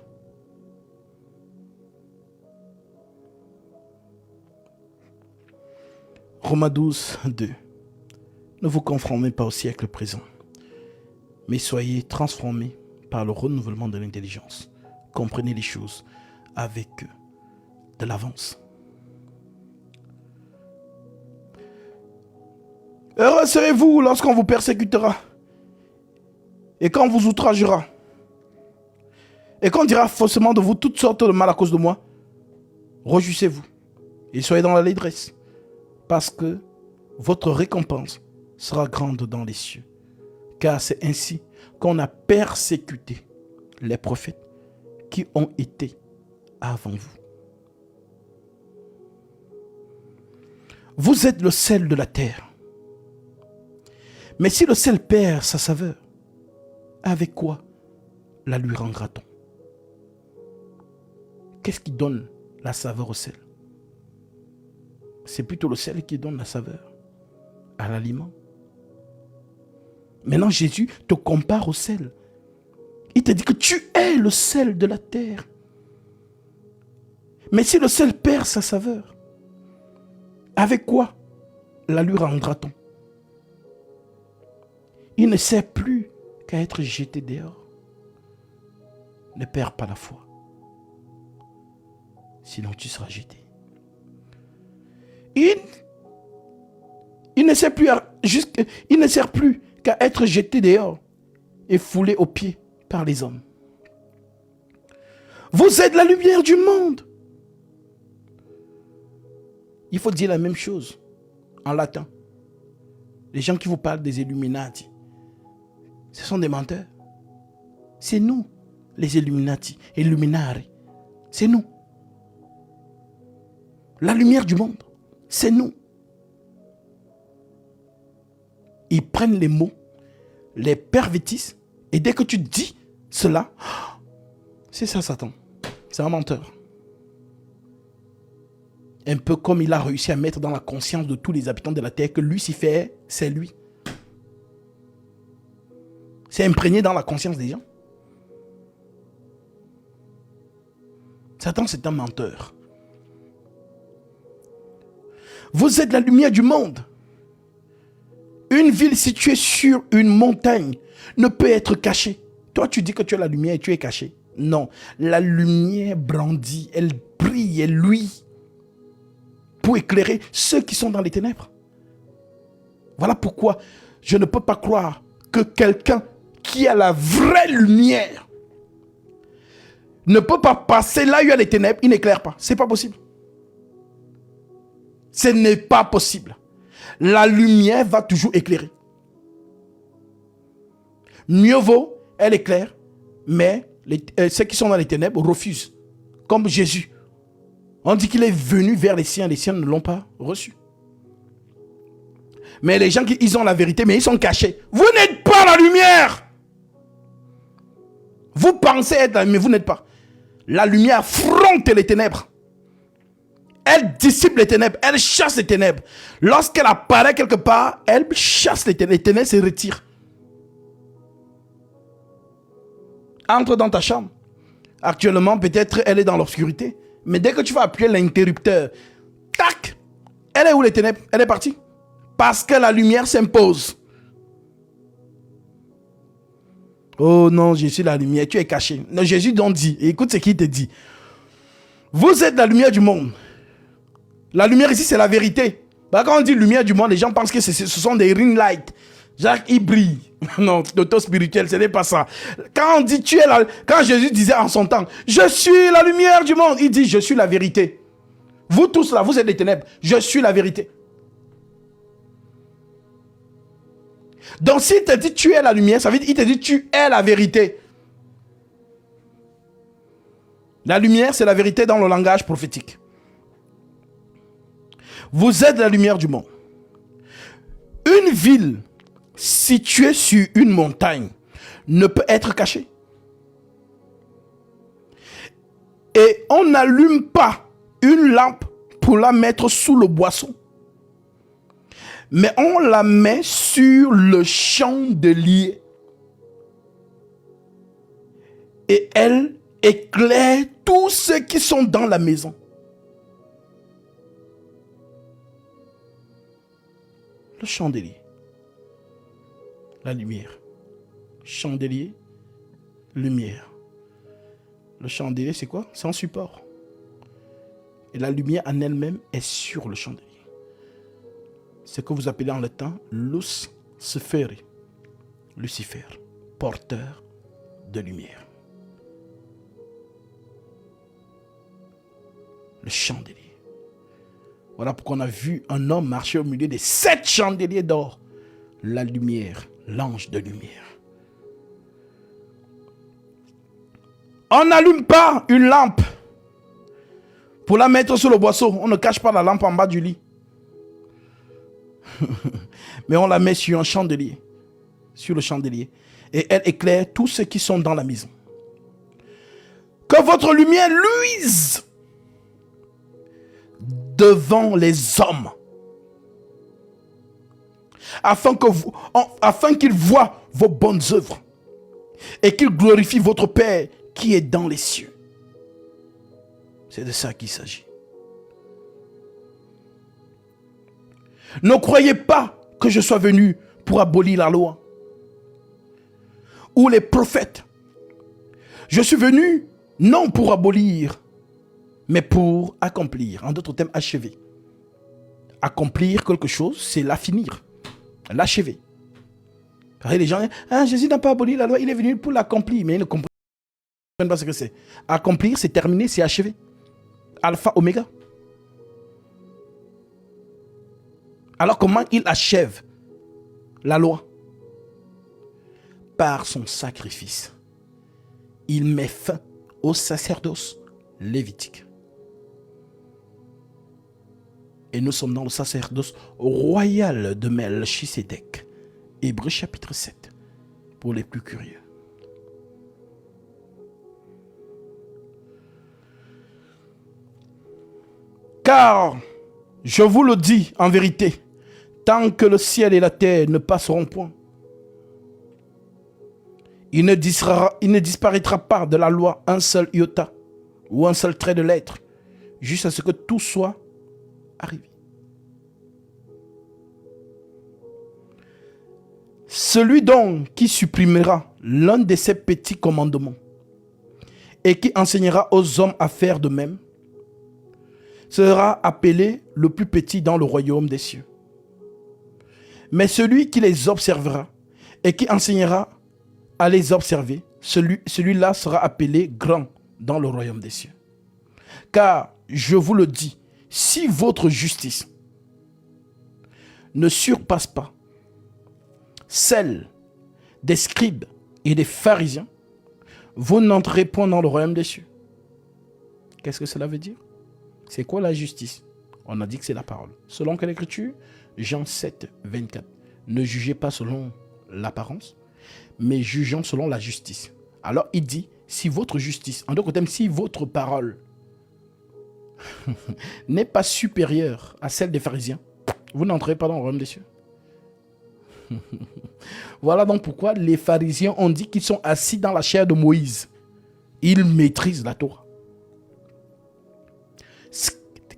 Romains 12, 2. Ne vous conformez pas au siècle présent, mais soyez transformés par le renouvellement de l'intelligence. Comprenez les choses avec de l'avance. Heureux serez-vous lorsqu'on vous persécutera et qu'on vous outragera et qu'on dira faussement de vous toutes sortes de mal à cause de moi. Réjouissez-vous et soyez dans l'allégresse, parce que votre récompense sera grande dans les cieux. Car c'est ainsi qu'on a persécuté les prophètes qui ont été avant vous. Vous êtes le sel de la terre. Mais si le sel perd sa saveur, avec quoi la lui rendra-t-on? Qu'est-ce qui donne la saveur au sel? C'est plutôt le sel qui donne la saveur à l'aliment. Maintenant, Jésus te compare au sel. Il te dit que tu es le sel de la terre. Mais si le sel perd sa saveur, avec quoi la lui rendra-t-on? Il ne sert plus qu'à être jeté dehors. Ne perds pas la foi, sinon tu seras jeté. Il ne sert plus qu'à être jeté dehors et foulé aux pieds par les hommes. Vous êtes la lumière du monde. Il faut dire la même chose en latin. Les gens qui vous parlent des Illuminati, ce sont des menteurs. C'est nous, les Illuminati, Illuminari. C'est nous. La lumière du monde, c'est nous. Ils prennent les mots, les pervertissent, et dès que tu dis cela, c'est ça Satan. C'est un menteur. Un peu comme il a réussi à mettre dans la conscience de tous les habitants de la terre que Lucifer, c'est lui. C'est imprégné dans la conscience des gens. Satan, c'est un menteur. Vous êtes la lumière du monde. Une ville située sur une montagne ne peut être cachée. Toi, tu dis que tu es la lumière et tu es caché. Non, la lumière brandit, elle brille, elle luit pour éclairer ceux qui sont dans les ténèbres. Voilà pourquoi je ne peux pas croire que quelqu'un qui a la vraie lumière ne peut pas passer là où il y a les ténèbres, il n'éclaire pas. C'est pas possible. Ce n'est pas possible. La lumière va toujours éclairer. Mieux vaut, elle éclaire, mais ceux qui sont dans les ténèbres refusent. Comme Jésus. On dit qu'il est venu vers les siens ne l'ont pas reçu. Mais les gens, ils ont la vérité, mais ils sont cachés. Vous n'êtes pas la lumière. Vous pensez être la lumière, mais vous n'êtes pas. La lumière affronte les ténèbres. Elle dissipe les ténèbres, elle chasse les ténèbres. Lorsqu'elle apparaît quelque part, elle chasse les ténèbres se retirent. Entre dans ta chambre. Actuellement, peut-être elle est dans l'obscurité. Mais dès que tu vas appuyer l'interrupteur, tac, elle est où les ténèbres? Elle est partie. Parce que la lumière s'impose. Oh non, je suis la lumière, tu es caché. Non, Jésus donc dit, écoute ce qu'il te dit. Vous êtes la lumière du monde. La lumière ici, c'est la vérité. Bah, quand on dit lumière du monde, les gens pensent que ce sont des ring lights. Jacques, il brille. Non, l'auto-spirituel, ce n'est pas ça. Quand on dit tu es la... Quand Jésus disait en son temps, je suis la lumière du monde, il dit je suis la vérité. Vous tous là, vous êtes des ténèbres. Je suis la vérité. Donc s'il te dit tu es la lumière, ça veut dire qu'il te dit tu es la vérité. La lumière, c'est la vérité dans le langage prophétique. Vous êtes la lumière du monde. Une ville située sur une montagne ne peut être cachée. Et on n'allume pas une lampe pour la mettre sous le boisseau. mais on la met sur le chandelier. Et elle éclaire tous ceux qui sont dans la maison. Le chandelier. La lumière. Chandelier, lumière. Le chandelier, c'est quoi? C'est un support. Et la lumière en elle-même est sur le chandelier. C'est ce que vous appelez en latin Lucifer. Lucifer, porteur de lumière. Le chandelier. Voilà pourquoi on a vu un homme marcher au milieu des 7 chandeliers d'or. La lumière, l'ange de lumière. On n'allume pas une lampe pour la mettre sur le boisseau. On ne cache pas la lampe en bas du lit. Mais on la met sur un chandelier. Sur le chandelier. Et elle éclaire tous ceux qui sont dans la maison. Que votre lumière luise devant les hommes, afin qu'ils voient vos bonnes œuvres et qu'ils glorifient votre Père qui est dans les cieux. C'est de ça qu'il s'agit. Ne croyez pas que je sois venu pour abolir la loi ou les prophètes. Je suis venu non pour abolir, mais pour accomplir. En d'autres termes, achever. Accomplir quelque chose, c'est la finir. L'achever. Les gens disent, Jésus n'a pas aboli la loi, il est venu pour l'accomplir. Mais ils ne comprennent pas ce que c'est. Accomplir, c'est terminer, c'est achever. Alpha, oméga. Alors comment il achève la loi? Par son sacrifice. Il met fin au sacerdoce lévitique. Et nous sommes dans le sacerdoce royal de Melchisédek. Hébreux chapitre 7. Pour les plus curieux. Car, je vous le dis en vérité, tant que le ciel et la terre ne passeront point, il ne disparaîtra pas de la loi un seul iota ou un seul trait de lettre, jusqu'à ce que tout soit arrivé. Celui donc qui supprimera l'un de ces petits commandements et qui enseignera aux hommes à faire de même sera appelé le plus petit dans le royaume des cieux. Mais celui qui les observera et qui enseignera à les observer, celui-là sera appelé grand dans le royaume des cieux. Car, je vous le dis, si votre justice ne surpasse pas celle des scribes et des pharisiens, vous n'entrez point dans le royaume des cieux. Qu'est-ce que cela veut dire? C'est quoi la justice? On a dit que c'est la parole. Selon quelle écriture? Jean 7, 24. Ne jugez pas selon l'apparence, mais jugeons selon la justice. Alors il dit, si votre justice, en d'autres termes, si votre parole n'est pas supérieure à celle des pharisiens, vous n'entrez pas dans le royaume des cieux. Voilà donc pourquoi les pharisiens ont dit qu'ils sont assis dans la chair de Moïse. Ils maîtrisent la Torah.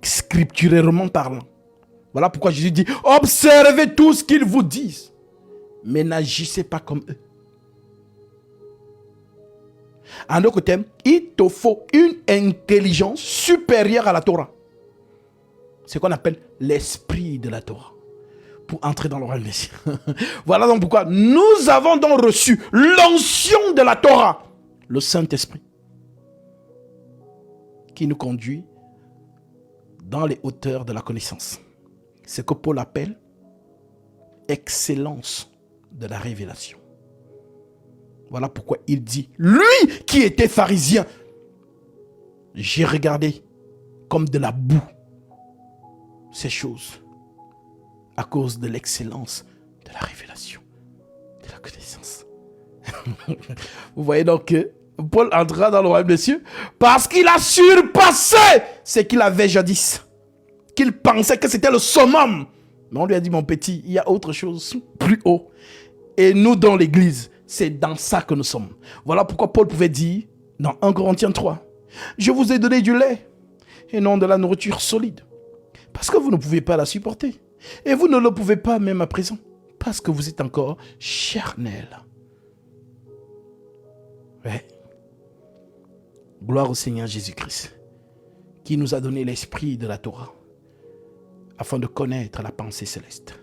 Scripturairement parlant. Voilà pourquoi Jésus dit, observez tout ce qu'ils vous disent, mais n'agissez pas comme eux. En d'autres termes, il te faut une intelligence supérieure à la Torah. C'est ce qu'on appelle l'esprit de la Torah pour entrer dans le royaume des cieux. Voilà donc pourquoi nous avons donc reçu l'onction de la Torah, le Saint-Esprit, qui nous conduit dans les hauteurs de la connaissance. C'est ce que Paul appelle excellence de la révélation. Voilà pourquoi il dit, lui qui était pharisien, j'ai regardé comme de la boue ces choses à cause de l'excellence de la révélation, de la connaissance. Vous voyez donc que Paul entra dans le royaume des cieux parce qu'il a surpassé ce qu'il avait jadis, qu'il pensait que c'était le summum Mais on lui a dit, mon petit, il y a autre chose plus haut. Et nous, dans l'église, c'est dans ça que nous sommes. Voilà pourquoi Paul pouvait dire, dans 1 Corinthiens 3, je vous ai donné du lait et non de la nourriture solide. Parce que vous ne pouvez pas la supporter. Et vous ne le pouvez pas même à présent. Parce que vous êtes encore charnel. Ouais. Gloire au Seigneur Jésus-Christ, qui nous a donné l'esprit de la Torah, afin de connaître la pensée céleste.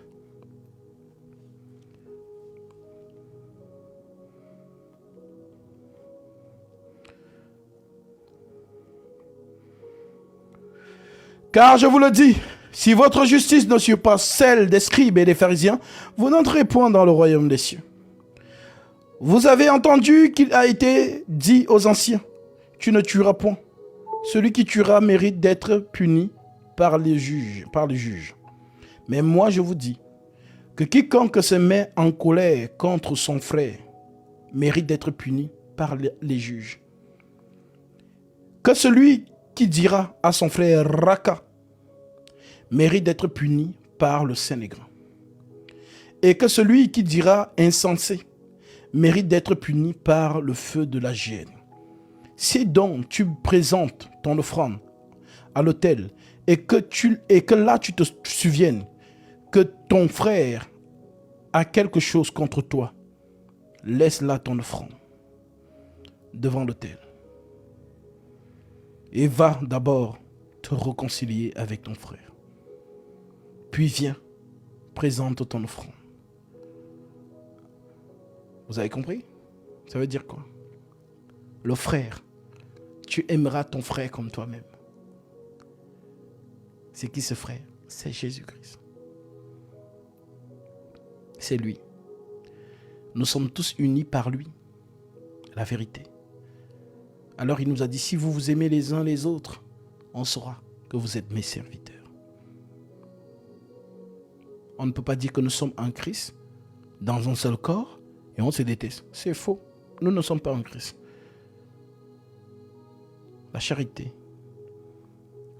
Car je vous le dis, si votre justice ne surpasse celle des scribes et des pharisiens, vous n'entrez point dans le royaume des cieux. Vous avez entendu qu'il a été dit aux anciens, tu ne tueras point. Celui qui tuera mérite d'être puni par les juges. Mais moi je vous dis que quiconque se met en colère contre son frère mérite d'être puni par les juges. Que celui qui dira à son frère Raka mérite d'être puni par le Saint-Négrand. Et que celui qui dira insensé mérite d'être puni par le feu de la géhenne. Si donc tu présentes ton offrande à l'autel et que là tu te souviennes que ton frère a quelque chose contre toi, laisse là ton offrande devant l'autel et va d'abord te réconcilier avec ton frère. Puis viens, présente ton offrande. Vous avez compris? Ça veut dire quoi? Le frère, tu aimeras ton frère comme toi-même. C'est qui ce frère? C'est Jésus-Christ. C'est lui. Nous sommes tous unis par lui. La vérité. Alors il nous a dit, si vous vous aimez les uns les autres, on saura que vous êtes mes serviteurs. On ne peut pas dire que nous sommes en Christ, dans un seul corps, et on se déteste. C'est faux. Nous ne sommes pas en Christ. La charité,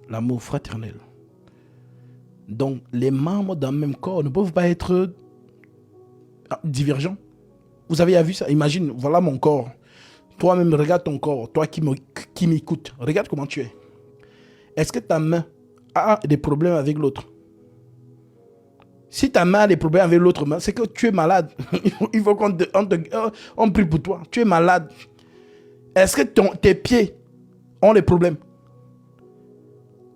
l'amour fraternel. Donc, les membres d'un même corps ne peuvent pas être divergents. Vous avez vu ça? Imagine, voilà mon corps. Toi-même, regarde ton corps. Toi qui m'écoutes, regarde comment tu es. Est-ce que ta main a des problèmes avec l'autre? Si ta main a des problèmes avec l'autre main, c'est que tu es malade. Il faut qu'on prie pour toi. Tu es malade. Est-ce que tes pieds ont des problèmes?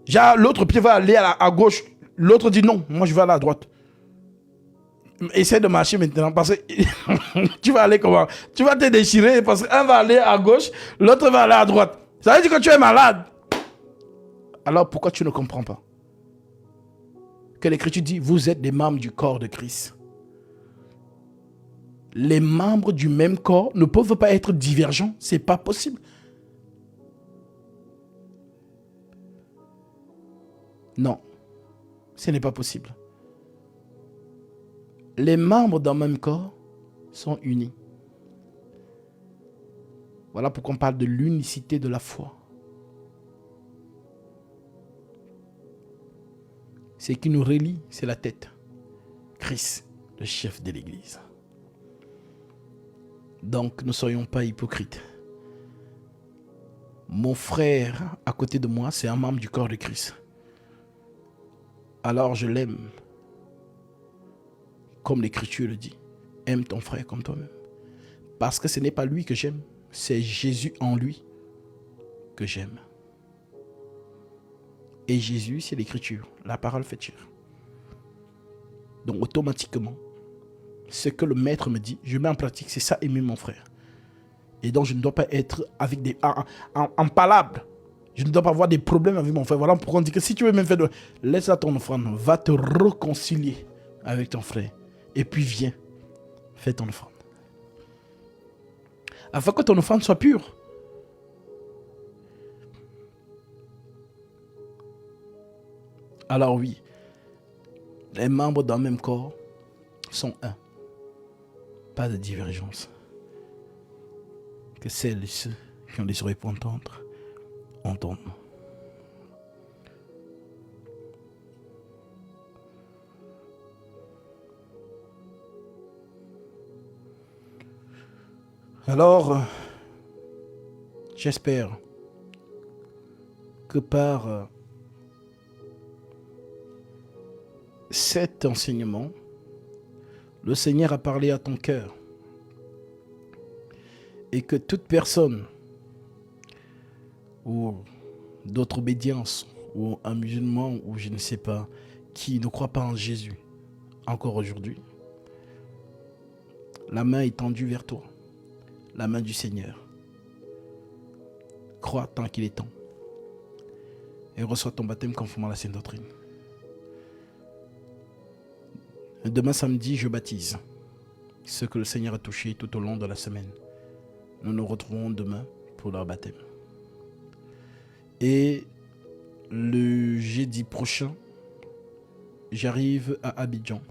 Genre, l'autre pied va aller à gauche. L'autre dit non, moi je vais aller à droite. Essaie de marcher maintenant parce que tu vas aller comment? Tu vas te déchirer parce qu'un va aller à gauche, l'autre va aller à droite. Ça veut dire que tu es malade. Alors pourquoi tu ne comprends pas? Que l'Écriture dit, vous êtes des membres du corps de Christ. Les membres du même corps ne peuvent pas être divergents. Ce n'est pas possible. Non, ce n'est pas possible. Les membres d'un même corps sont unis. Voilà pourquoi on parle de l'unicité de la foi. Ce qui nous relie, c'est la tête. Christ, le chef de l'Église. Donc, ne soyons pas hypocrites. Mon frère à côté de moi, c'est un membre du corps de Christ. Alors je l'aime. Comme l'Écriture le dit. Aime ton frère comme toi-même. Parce que ce n'est pas lui que j'aime. C'est Jésus en lui que j'aime. Et Jésus, c'est l'Écriture. La parole fait chair. Donc automatiquement, ce que le maître me dit, je mets en pratique. C'est ça, aimer mon frère. Et donc je ne dois pas être avec en palabre. Je ne dois pas avoir des problèmes avec mon frère. Voilà pourquoi on dit que si tu veux même faire laisse à ton offrande. Va te réconcilier avec ton frère. Et puis viens, fais ton offrande. Afin que ton offrande soit pure. Alors oui, les membres d'un même corps sont un. Pas de divergence. Que celles et ceux qui ont des oreilles pour entendre, entendent. Alors, j'espère que par cet enseignement, le Seigneur a parlé à ton cœur et que toute personne ou d'autre obédience ou un musulman ou je ne sais pas qui ne croit pas en Jésus encore aujourd'hui, la main est tendue vers toi, la main du Seigneur. Crois tant qu'il est temps et reçois ton baptême conformément à la sainte doctrine. Demain samedi, je baptise ceux que le Seigneur a touchés tout au long de la semaine. Nous nous retrouvons demain pour leur baptême. Et le jeudi prochain, j'arrive à Abidjan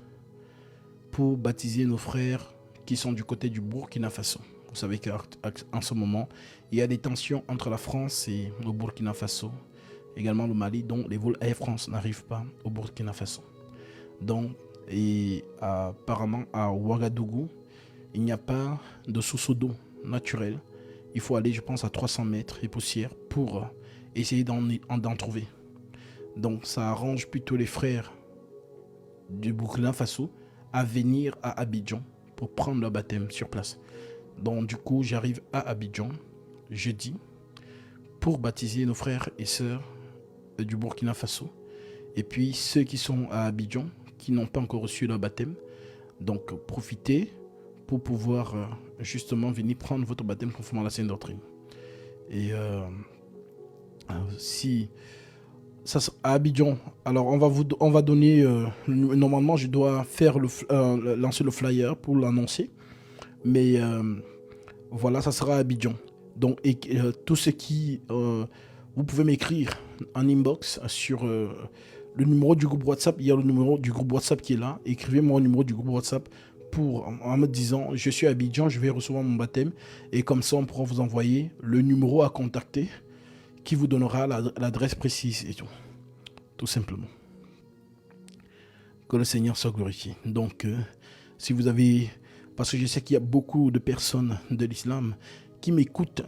pour baptiser nos frères qui sont du côté du Burkina Faso. Vous savez qu'en ce moment, il y a des tensions entre la France et le Burkina Faso, également le Mali, dont les vols Air France n'arrivent pas au Burkina Faso. Donc, et apparemment à Ouagadougou, il n'y a pas de source d'eau naturelle. Il faut aller, je pense, à 300 mètres et poussière pour essayer d'en trouver. Donc ça arrange plutôt les frères du Burkina Faso à venir à Abidjan pour prendre leur baptême sur place. Donc du coup, j'arrive à Abidjan jeudi pour baptiser nos frères et sœurs du Burkina Faso. Et puis ceux qui sont à Abidjan, qui n'ont pas encore reçu leur baptême, donc profitez pour pouvoir justement venir prendre votre baptême conformément à la sainte doctrine. Et si ça à Abidjan, alors on va donner normalement je dois faire lancer le flyer pour l'annoncer, mais voilà, ça sera à Abidjan. Donc tout ce qui vous pouvez m'écrire en inbox sur le numéro du groupe WhatsApp. Il y a le numéro du groupe WhatsApp qui est là. Écrivez-moi au numéro du groupe WhatsApp en me disant je suis à Abidjan, je vais recevoir mon baptême, et comme ça on pourra vous envoyer le numéro à contacter qui vous donnera l'adresse précise et tout simplement. Que le Seigneur soit glorifié. Donc si vous avez, parce que je sais qu'il y a beaucoup de personnes de l'islam qui m'écoutent,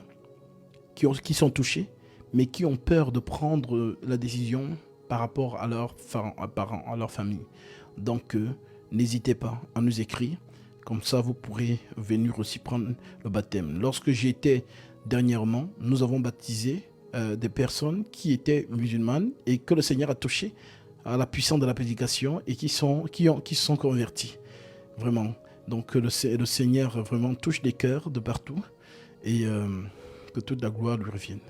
qui sont touchés, mais qui ont peur de prendre la décision par rapport à leurs parents, à leur famille. Donc n'hésitez pas à nous écrire, comme ça vous pourrez venir aussi prendre le baptême. Lorsque j'étais dernièrement, nous avons baptisé des personnes qui étaient musulmanes et que le Seigneur a touché à la puissance de la prédication et qui se sont convertis. Vraiment. Donc le Seigneur vraiment touche les cœurs de partout et que toute la gloire lui revienne.